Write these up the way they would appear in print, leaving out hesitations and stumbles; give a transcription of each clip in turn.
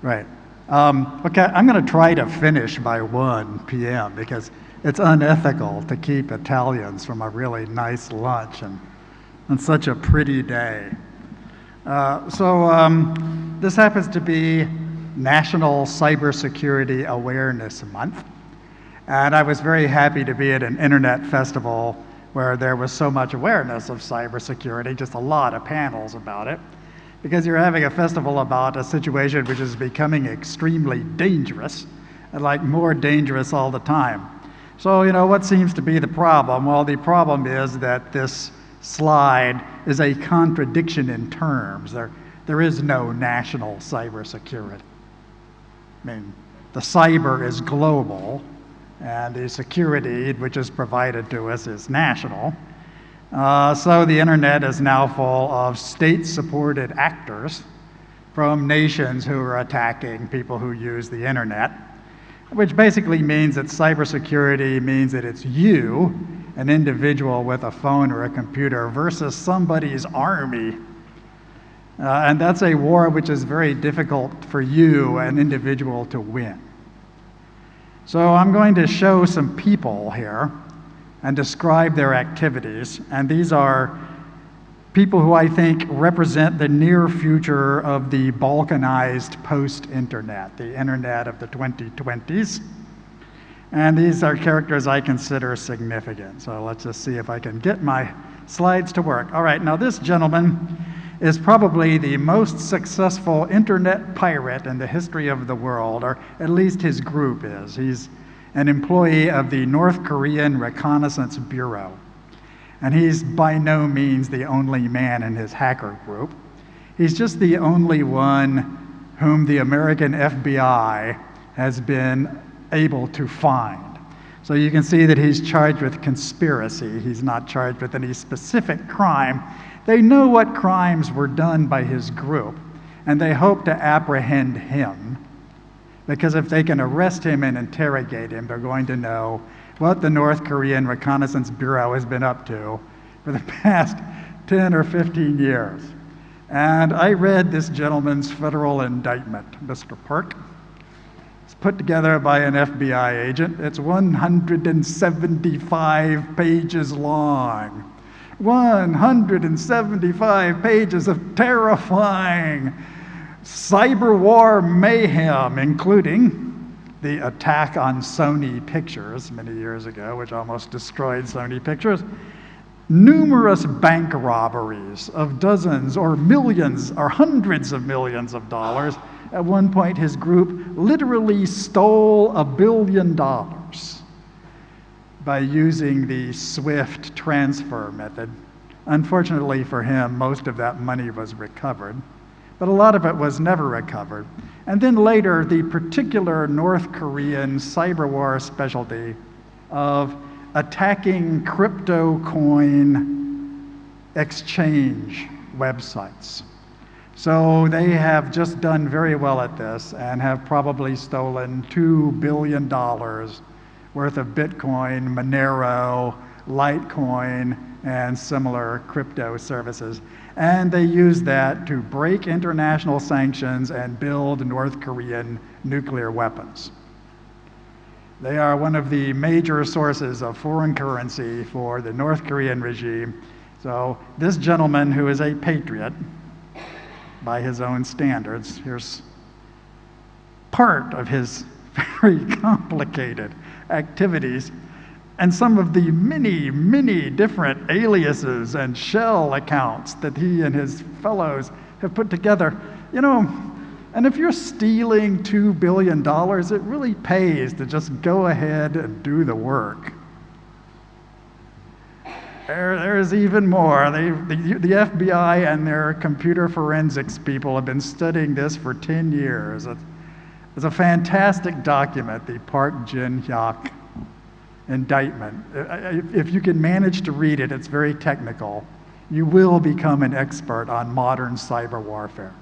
Right. Okay, I'm going to try to finish by 1 p.m. because it's unethical to keep Italians from a really nice lunch and on such a pretty day. This happens to be National Cybersecurity Awareness Month. And I was very happy to be at an internet festival where there was so much awareness of cybersecurity, just a lot of panels about it, because you're having a festival about a situation which is becoming extremely dangerous, and like more dangerous all the time. So, you know, what seems to be the problem? Well, the problem is that this slide is a contradiction in terms. There is no national cybersecurity. I mean, the cyber is global, and the security which is provided to us is national. So the internet is now full of state-supported actors from nations who are attacking people who use the internet, which basically means that cybersecurity means that it's you, an individual with a phone or a computer, versus somebody's army. And that's a war which is very difficult for you, an individual, to win. So I'm going to show some people here and describe their activities. And these are people who I think represent the near future of the balkanized post-internet, the internet of the 2020s. And these are characters I consider significant. So let's just see if I can get my slides to work. All right, now this gentleman is probably the most successful internet pirate in the history of the world, or at least his group is. He's an employee of the North Korean Reconnaissance Bureau. And he's by no means the only man in his hacker group. He's just the only one whom the American FBI has been able to find. So you can see that he's charged with conspiracy. He's not charged with any specific crime. They know what crimes were done by his group, and they hope to apprehend him, because if they can arrest him and interrogate him, they're going to know what the North Korean Reconnaissance Bureau has been up to for the past 10 or 15 years. And I read this gentleman's federal indictment, Mr. Perk. It's put together by an FBI agent. It's 175 pages long. 175 pages of terrifying cyber war mayhem, including the attack on Sony Pictures many years ago, which almost destroyed Sony Pictures, numerous bank robberies of dozens or millions or hundreds of millions of dollars. At one point, his group literally stole $1 billion by using the SWIFT transfer method. Unfortunately for him, most of that money was recovered, but a lot of it was never recovered. And then later, the particular North Korean cyber war specialty of attacking crypto coin exchange websites. So they have just done very well at this and have probably stolen $2 billion worth of Bitcoin, Monero, Litecoin, and similar crypto services. And they use that to break international sanctions and build North Korean nuclear weapons. They are one of the major sources of foreign currency for the North Korean regime. So this gentleman, who is a patriot by his own standards, here's part of his very complicated activities and some of the many, many different aliases and shell accounts that he and his fellows have put together. You know, and if you're stealing $2 billion, it really pays to just go ahead and do the work. There's even more. The FBI and their computer forensics people have been studying this for 10 years. It's a fantastic document, the Park Jin-hyuk indictment. If you can manage to read it, it's very technical. You will become an expert on modern cyber warfare.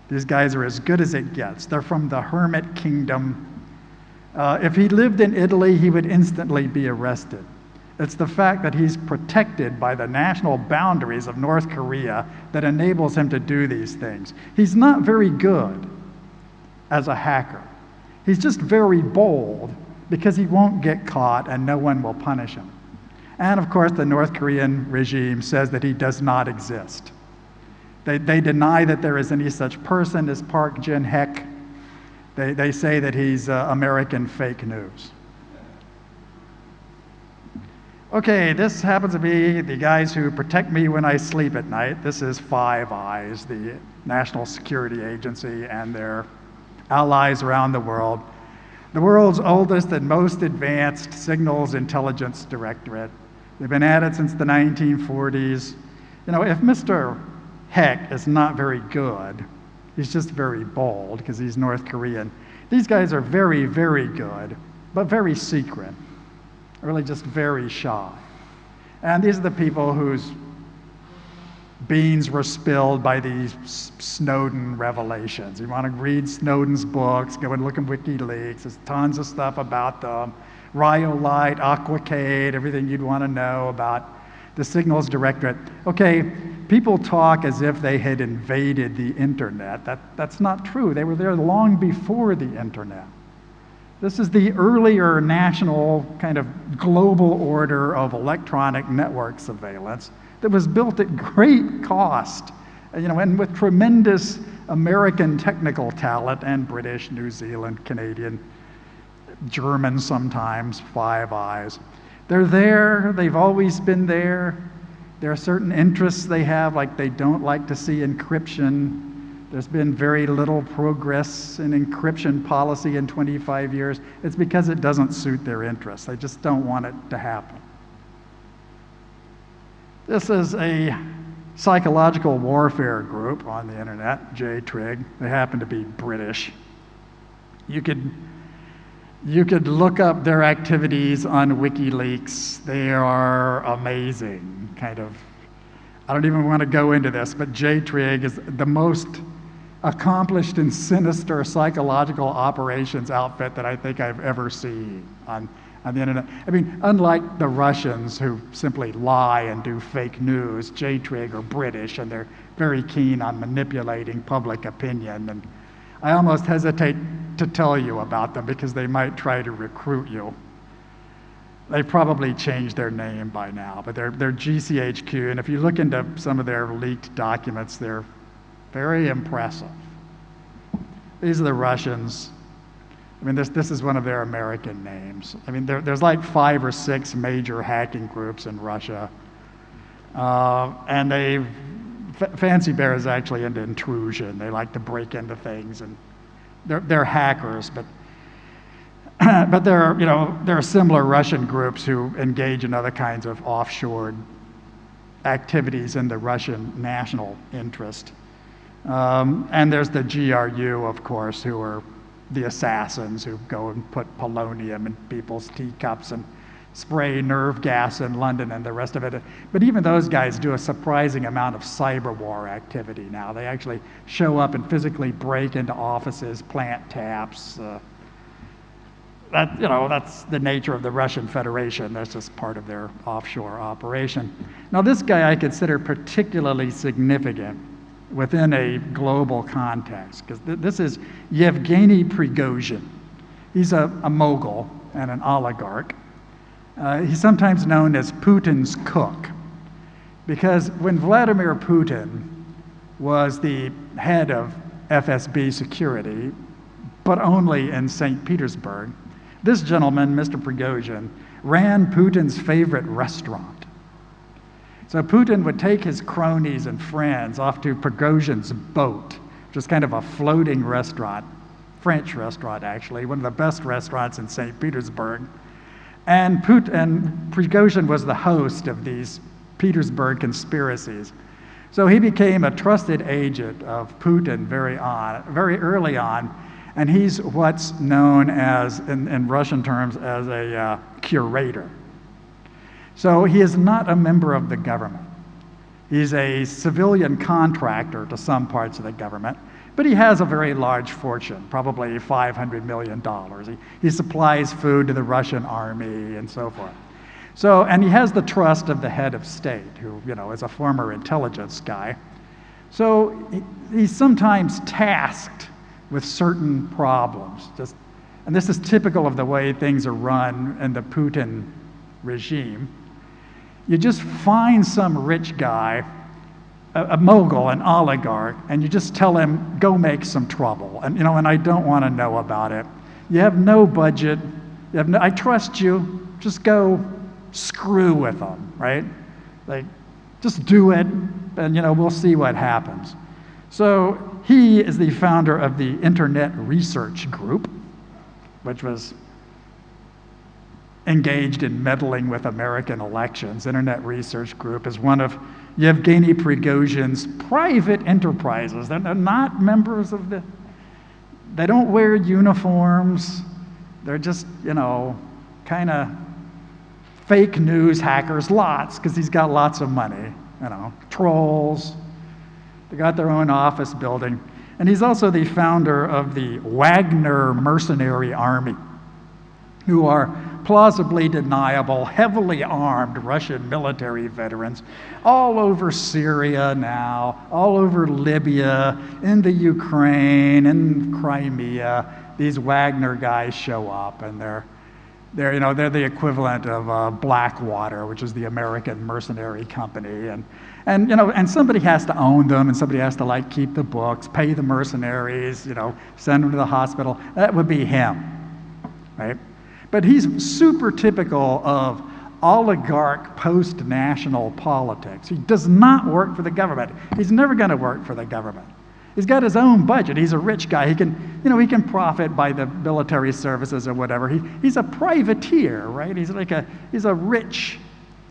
These guys are as good as it gets. They're from the Hermit Kingdom. If he lived in Italy, he would instantly be arrested. It's the fact that he's protected by the national boundaries of North Korea that enables him to do these things. He's not very good as a hacker. He's just very bold because he won't get caught and no one will punish him. And of course, the North Korean regime says that he does not exist. They deny that there is any such person as Park Jin-hek. They say that he's American fake news. Okay, this happens to be the guys who protect me when I sleep at night. This is Five Eyes, the National Security Agency, and their allies around the world. The world's oldest and most advanced signals intelligence directorate. They've been at it since the 1940s. You know, if Mr. Heck is not very good, he's just very bold because he's North Korean. These guys are very, very good, but very secret. Really just very shy. And these are the people whose beans were spilled by these Snowden revelations. You want to read Snowden's books, go and look at WikiLeaks. There's tons of stuff about them. Rhyolite, Aquacade, everything you'd want to know about the Signals Directorate. Okay, people talk as if they had invaded the internet. That's not true. They were there long before the internet. This is the earlier national kind of global order of electronic network surveillance that was built at great cost, you know, and with tremendous American technical talent and British, New Zealand, Canadian, German sometimes, Five Eyes. They're there, they've always been there. There are certain interests they have, like they don't like to see encryption. There's been very little progress in encryption policy in 25 years. It's because it doesn't suit their interests. They just don't want it to happen. This is a psychological warfare group on the internet, J-Trig. They happen to be British. You could look up their activities on WikiLeaks. They are amazing, kind of. I don't even want to go into this, but J-Trig is the most accomplished and sinister psychological operations outfit that I think I've ever seen on the internet. I mean, unlike the Russians who simply lie and do fake news, J-Trig are British and they're very keen on manipulating public opinion. And I almost hesitate to tell you about them because they might try to recruit you. They've probably changed their name by now, but they're GCHQ, and if you look into some of their leaked documents, they're very impressive. These are the Russians. I mean, this is one of their American names. I mean, there's like 5 or 6 major hacking groups in Russia. And Fancy Bear is actually into intrusion. They like to break into things, and they're hackers, but there are similar Russian groups who engage in other kinds of offshore activities in the Russian national interest. And there's the GRU, of course, who are the assassins who go and put polonium in people's teacups and spray nerve gas in London and the rest of it. But even those guys do a surprising amount of cyber war activity now. They actually show up and physically break into offices, plant taps. That's the nature of the Russian Federation. That's just part of their offshore operation. Now, this guy I consider particularly significant within a global context, because this is Yevgeny Prigozhin. He's a mogul and an oligarch. He's sometimes known as Putin's cook, because when Vladimir Putin was the head of FSB security, but only in St. Petersburg, this gentleman, Mr. Prigozhin, ran Putin's favorite restaurant. So Putin would take his cronies and friends off to Prigozhin's boat, which is kind of a floating restaurant, French restaurant actually, one of the best restaurants in St. Petersburg. And Prigozhin was the host of these Petersburg conspiracies. So he became a trusted agent of Putin very early on, and he's what's known as, in Russian terms, as a curator. So he is not a member of the government. He's a civilian contractor to some parts of the government, but he has a very large fortune, probably $500 million. He supplies food to the Russian army and so forth. So, and he has the trust of the head of state, who, is a former intelligence guy. So he's sometimes tasked with certain problems. And this is typical of the way things are run in the Putin regime. You just find some rich guy, a mogul, an oligarch, and you just tell him, go make some trouble. And, and I don't want to know about it. You have no budget. I trust you. Just go screw with them, right? Like, just do it, and, we'll see what happens. So he is the founder of the Internet Research Group, which was engaged in meddling with American elections. Internet Research Group is one of Yevgeny Prigozhin's private enterprises. They're not members of they don't wear uniforms. They're just, kind of fake news hackers, lots, because he's got lots of money, trolls. They got their own office building. And he's also the founder of the Wagner Mercenary Army, who are plausibly deniable, heavily armed Russian military veterans all over Syria now, all over Libya, in the Ukraine, in Crimea. These Wagner guys show up, and they're the equivalent of Blackwater, which is the American mercenary company, and somebody has to own them, and somebody has to keep the books, pay the mercenaries, send them to the hospital. That would be him, right? But he's super typical of oligarch post-national politics. He does not work for the government. He's never going to work for the government. He's got his own budget. He's a rich guy. He can profit by the military services or whatever. He's a privateer, right? He's a rich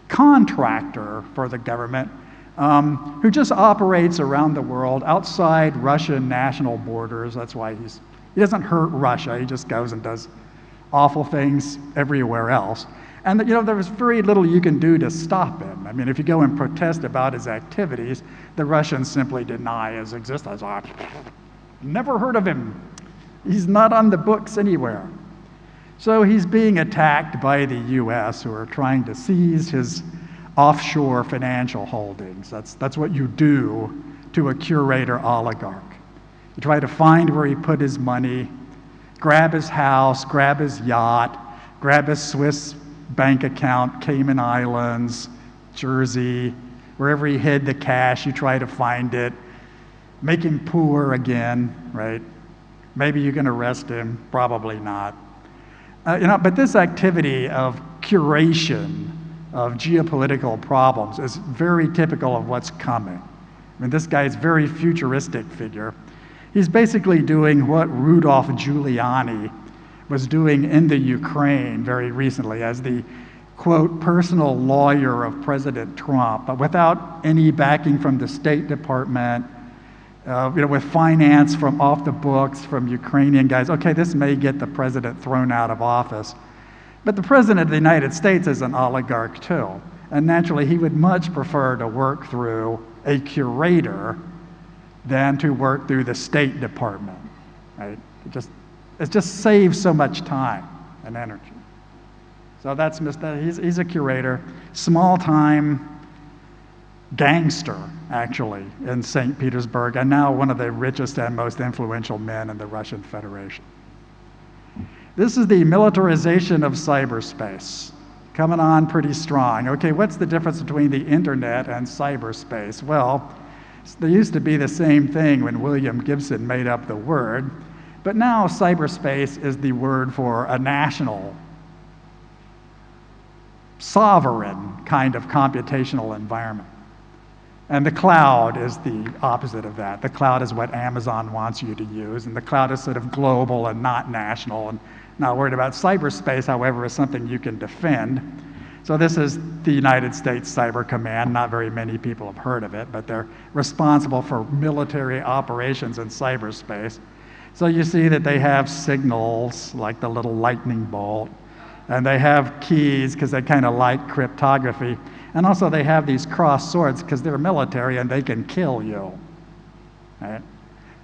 contractor for the government who just operates around the world outside Russian national borders. That's why he doesn't hurt Russia. He just goes and does awful things everywhere else. And there's very little you can do to stop him. I mean, if you go and protest about his activities, the Russians simply deny his existence. Never heard of him. He's not on the books anywhere. So he's being attacked by the US, who are trying to seize his offshore financial holdings. That's what you do to a curator oligarch. You try to find where he put his money, grab his house, grab his yacht, grab his Swiss bank account, Cayman Islands, Jersey, wherever he hid the cash, you try to find it, make him poor again, right? Maybe you can arrest him, probably not. But this activity of curation of geopolitical problems is very typical of what's coming. I mean, this guy is a very futuristic figure. He's basically doing what Rudolph Giuliani was doing in the Ukraine very recently as the, quote, personal lawyer of President Trump, but without any backing from the State Department, with finance from off the books from Ukrainian guys. Okay, this may get the president thrown out of office. But the president of the United States is an oligarch too. And naturally, he would much prefer to work through a curator than to work through the State Department, right? It just saves so much time and energy. So that's he's a curator, small-time gangster, actually, in St. Petersburg, and now one of the richest and most influential men in the Russian Federation. This is the militarization of cyberspace, coming on pretty strong. Okay, what's the difference between the internet and cyberspace? Well, they used to be the same thing when William Gibson made up the word, but now cyberspace is the word for a national, sovereign kind of computational environment. And the cloud is the opposite of that. The cloud is what Amazon wants you to use, and the cloud is sort of global and not national and not worried about. Cyberspace, however, is something you can defend. So this is the United States Cyber Command. Not very many people have heard of it, but they're responsible for military operations in cyberspace. So you see that they have signals, like the little lightning bolt, and they have keys because they kind of like cryptography. And also they have these crossed swords because they're military and they can kill you. Right?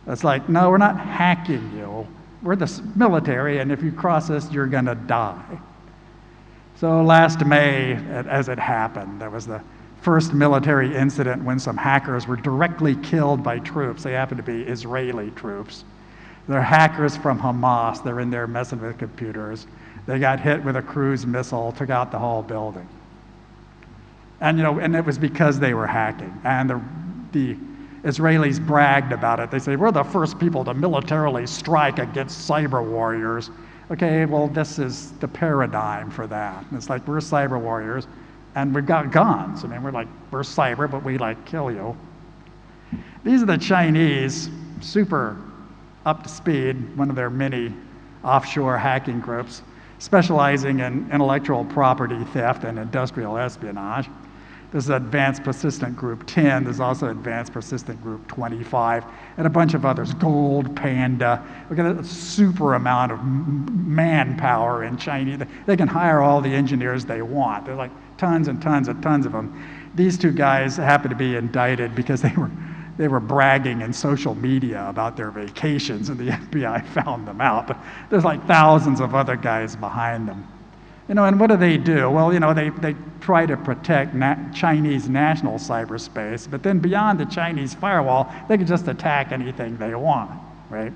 It's like, no, we're not hacking you. We're the military, and if you cross us, you're going to die. So last May, as it happened, there was the first military incident when some hackers were directly killed by troops. They happened to be Israeli troops. They're hackers from Hamas. They're in there messing with computers. They got hit with a cruise missile, took out the whole building. And and it was because they were hacking. And the Israelis bragged about it. They say, we're the first people to militarily strike against cyber warriors. Okay, well, this is the paradigm for that. It's like, we're cyber warriors, and we've got guns. I mean, we're cyber, but we kill you. These are the Chinese, super up to speed, one of their many offshore hacking groups, specializing in intellectual property theft and industrial espionage. There's Advanced Persistent Group 10, there's also Advanced Persistent Group 25, and a bunch of others, Gold Panda. Look at a super amount of manpower in China. They can hire all the engineers they want. There's tons and tons and tons of them. These two guys happen to be indicted because they were bragging in social media about their vacations, and the FBI found them out. But there's thousands of other guys behind them. And what do? Well, they try to protect Chinese national cyberspace, but then beyond the Chinese firewall, they can just attack anything they want, right?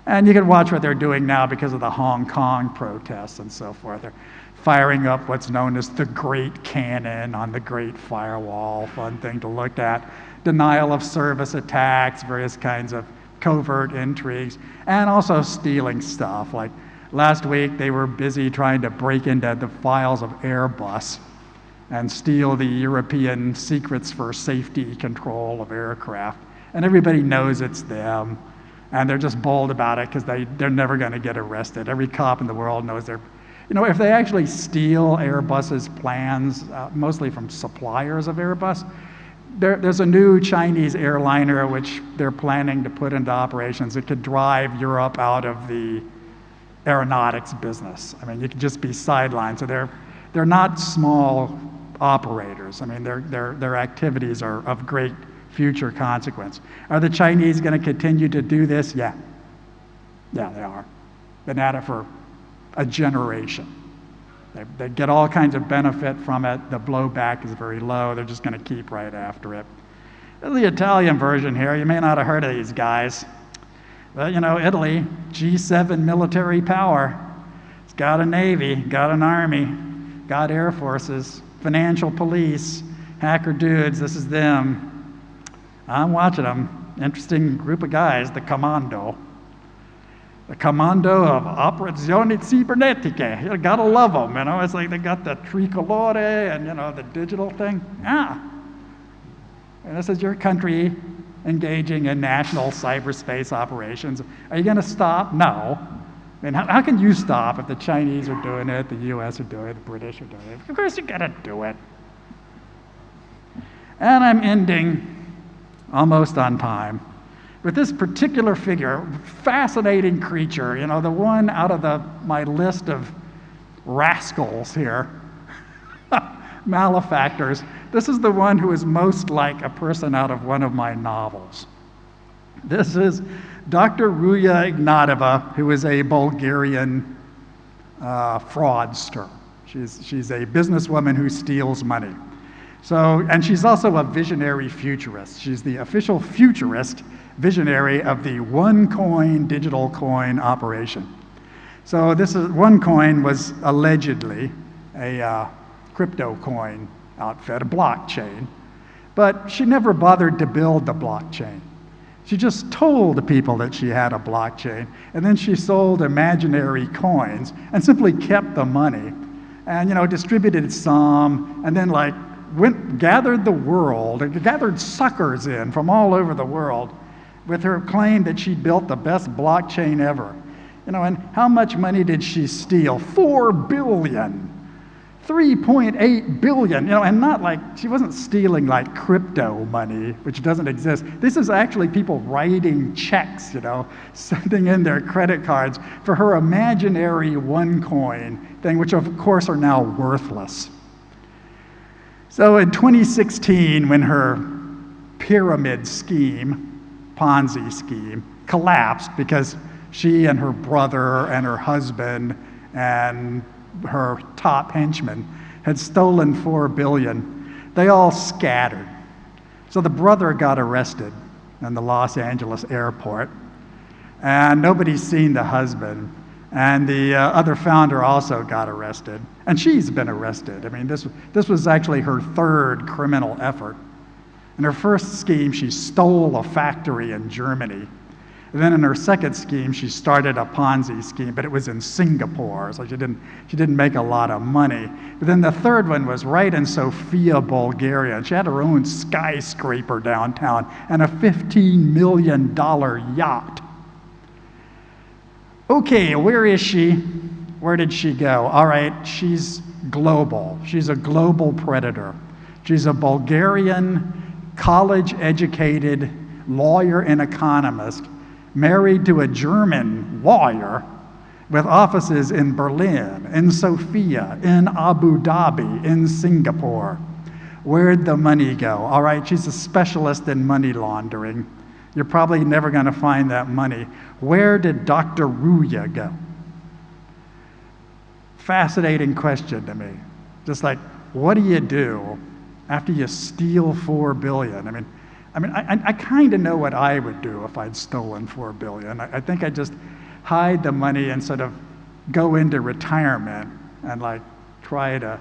And you can watch what they're doing now because of the Hong Kong protests and so forth. They're firing up what's known as the Great Cannon on the Great Firewall, fun thing to look at. Denial of service attacks, various kinds of covert intrigues, and also stealing stuff. Last week, they were busy trying to break into the files of Airbus and steal the European secrets for safety control of aircraft. And everybody knows it's them. And they're just bold about it because they're never going to get arrested. Every cop in the world knows they're, if they actually steal Airbus's plans, mostly from suppliers of Airbus, there's a new Chinese airliner which they're planning to put into operations. It could drive Europe out of the aeronautics business. I mean, you could just be sidelined. So they're not small operators. I mean, their activities are of great future consequence. Are the Chinese going to continue to do this? Yeah. Yeah, they are. Been at it for a generation. They get all kinds of benefit from it. The blowback is very low. They're just going to keep right after it. There's the Italian version here. You may not have heard of these guys. But, Italy, G7 military power. It's got a navy, got an army, got air forces, financial police, hacker dudes. This is them. I'm watching them. Interesting group of guys, the Commando. The Commando of Operazioni Cibernetiche. You gotta love them, It's like they got the tricolore and, the digital thing. Yeah. And this is your country engaging in national cyberspace operations. Are you going to stop? No. I mean, how can you stop if the Chinese are doing it, the US are doing it, the British are doing it? Of course you got to do it. And I'm ending almost on time with this particular figure, fascinating creature, the one out of my list of rascals here, malefactors. This is the one who is most like a person out of one of my novels. This is Dr. Ruya Ignatova, who is a Bulgarian fraudster. She's a businesswoman who steals money. And she's also a visionary futurist. She's the official futurist visionary of the OneCoin digital coin operation. So OneCoin was allegedly a crypto coin outfit, a blockchain, but she never bothered to build the blockchain. She just told people that she had a blockchain, and then she sold imaginary coins and simply kept the money and, distributed some, and then gathered the world, and gathered suckers in from all over the world with her claim that she built the best blockchain ever. And how much money did she steal? 4 billion. 3.8 billion, and not she wasn't stealing crypto money, which doesn't exist. This is actually people writing checks, sending in their credit cards for her imaginary OneCoin thing, which of course are now worthless. So in 2016, when her pyramid scheme, Ponzi scheme, collapsed because she and her brother and her husband and her top henchmen had stolen $4 billion. They all scattered. So the brother got arrested in the Los Angeles airport, and nobody's seen the husband. And the other founder also got arrested, and she's been arrested. I mean, this was actually her third criminal effort. In her first scheme, she stole a factory in Germany. And then in her second scheme, she started a Ponzi scheme, but it was in Singapore, so she didn't make a lot of money. But then the third one was right in Sofia, Bulgaria, and she had her own skyscraper downtown and a $15 million yacht. Okay, where is she? Where did she go? All right, she's global. She's a global predator. She's a Bulgarian, college-educated lawyer and economist, married to a German lawyer with offices in Berlin, in Sofia, in Abu Dhabi, in Singapore. Where'd the money go? All right, she's a specialist in money laundering. You're probably never going to find that money. Where did Dr. Ruya go? Fascinating question to me. Just like, what do you do after you steal $4 billion? I kind of know what I would do if I'd stolen $4 billion. I think I'd just hide the money and sort of go into retirement and like try to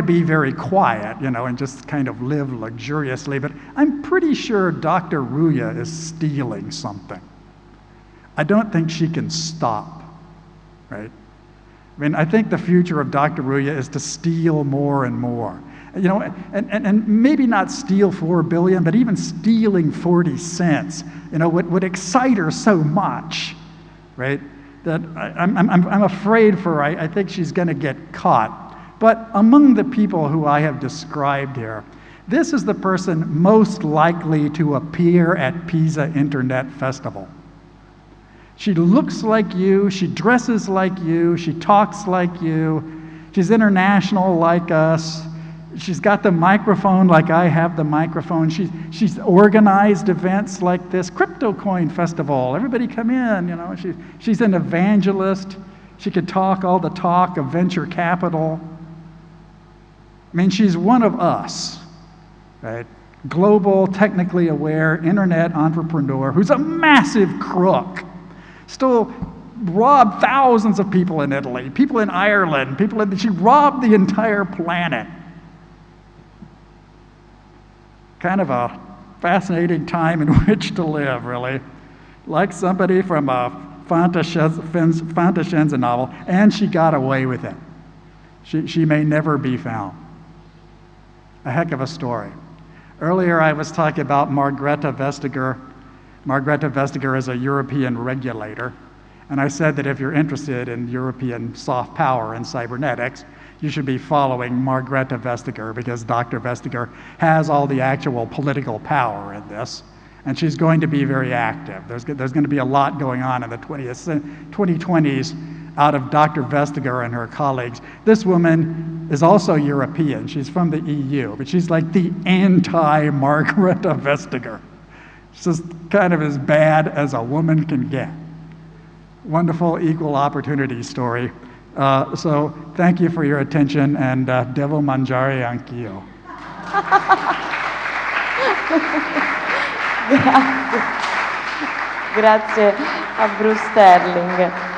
be very quiet, and just kind of live luxuriously. But I'm pretty sure Dr. Ruya is stealing something. I don't think she can stop, right? I think the future of Dr. Ruya is to steal more and more. And maybe not steal $4 billion, but even stealing 40 cents, would excite her so much, right? That I'm afraid for her. I think she's going to get caught. But among the people who I have described here, this is the person most likely to appear at Pisa Internet Festival. She looks like you, she dresses like you, she talks like you, she's international like us, she's got the microphone like I have the microphone, she's organized events like this Crypto Coin Festival, everybody come in, she's an evangelist, she could talk all the talk of venture capital. She's one of us, right? Global, technically aware, internet entrepreneur who's a massive crook. Still robbed thousands of people in Italy, people in Ireland, she robbed the entire planet. Kind of a fascinating time in which to live, really. Like somebody from a fantascienza novel, and she got away with it. She may never be found. A heck of a story. Earlier I was talking about Margrethe Vestager. Margrethe Vestager is a European regulator. And I said that if you're interested in European soft power and cybernetics, you should be following Margrethe Vestager because Dr. Vestager has all the actual political power in this. And she's going to be very active. There's going to be a lot going on in the 2020s out of Dr. Vestager and her colleagues. This woman is also European. She's from the EU, but she's like the anti-Margrethe Vestager. She's just kind of as bad as a woman can get. Wonderful equal opportunity story. So thank you for your attention, and devo mangiare anch'io. Grazie a Bruce Sterling.